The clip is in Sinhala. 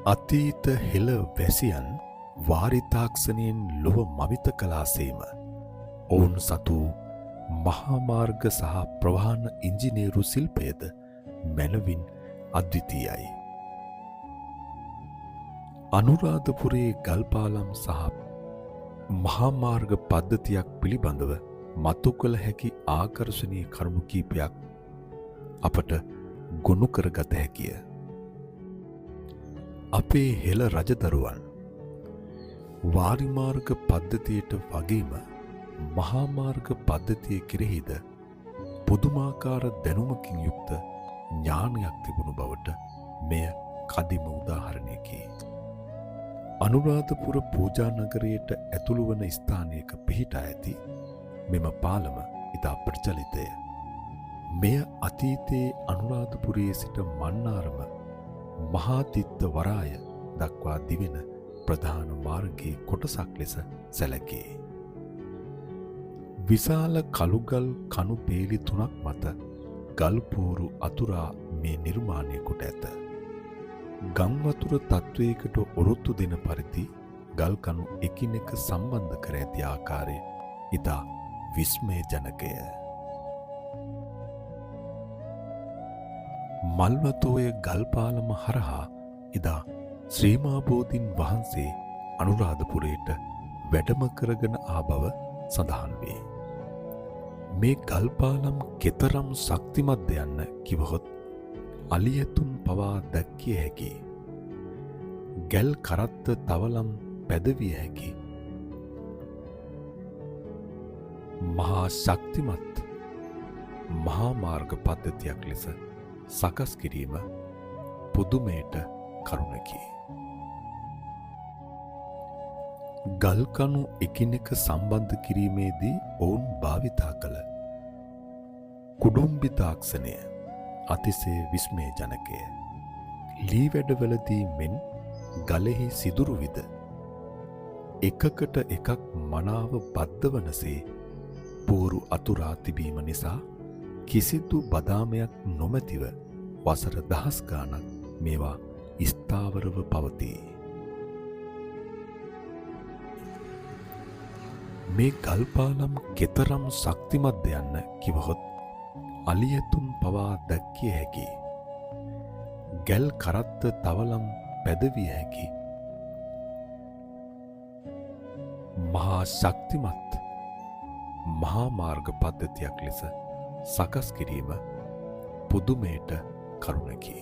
අතීත හෙළ වැසියන් වාරිතාක්ෂණයෙන් ලොව මවිත කලාසේම ඔවුන් සතු මහාමාර්ග සහ ප්‍රවාහන ඉංජිනේරු ශිල්පයද මැනවින් අද්විතීයයි. අනුරාධපුරයේ ගල්පාලම් සහ මහාමාර්ග පද්ධතියක් පිළිබඳව මතු කළ හැකි ආකර්ශනීය කරුණු කීපයක් අපට ගොනු කරගත හැකිය. අපේ හෙළ රජදරුවන් වාරිමාර්ග පද්ධතියට වගේම මහාමාර්ග පද්ධතිය කෙරෙහිද පුදුමාකාර දැනුමකින් යුක්ත ඥානයක් තිබුණු බවට මෙය කදිම උදාහරණයකි. අනුරාධපුර පූජා නගරයට ඇතුළු වන ස්ථානයක පිහිටා ඇති මෙම පාලම ඉතා ප්‍රචලිතය. මෙය අතීතයේ අනුරාධපුරයේ සිට මන්නාරම මහාතිත්ත වරාය දක්වා දිවෙන ප්‍රධාන මාර්ගයේ කොටසක් ලෙස සැලකේ. විශාල කළුගල් කණු පේලි 3ක් මත ගල්පෝරු අතුරා මේ නිර්මාණය කොට ඇත. ගංවතුර තත්වයකට ඔරොත්තු දෙන පරිදි ගල් කණු එකිනෙක සම්බන්ධ කර ඇති ආකාරය ඉතා විස්මයජනකය. මල්වතෝය ගල්පාලම හරහා ඉදා ශ්‍රීමාබෝධීන් වහන්සේ අනුරාධපුරයට වැඩම කරගෙන ආ බව සඳහන් වේ. මේ ගල්පාලම් කෙතරම් ශක්තිමත්ද යන්න කිවහොත් අලියතුන් පවා දැක්කිය හැකි. ගැල් කරත්ත තවලම් පැදවිය හැකි. මහා ශක්තිමත් මහා මාර්ග පද්ධතියක් ලෙස සකස් කිරීම පුදුමයට කරුණකි. ගල්කණු එකිනෙක සම්බන්ධ කිරීමේදී ඔවුන් භාවිතා කළ කුඩුම්බි තාක්ෂණය අතිශය විස්මයජනකය. ලී වැඩවලදී මෙන් ගලෙහි සිදුරු විද එකකට එකක් මනාව බද්ධ වනසේ පෝරු අතුරා තිබීම නිසා කිසිදු බදාමයක් නොමැතිව වසර 10 ගාණක් මේවා ස්ථාවරව පවතී. මේ ගල්පාලම් කෙතරම් ශක්තිමත්ද යන්න කිවහොත් අලියතුන් පවා දැක්කිය හැකි. ගැල් කරත්ත තවලම් පැදවිය හැකි. මහා ශක්තිමත් මහා මාර්ග පද්ධතියක් ලෙස සකස් කිරීම පුදුමයට කරුණකි.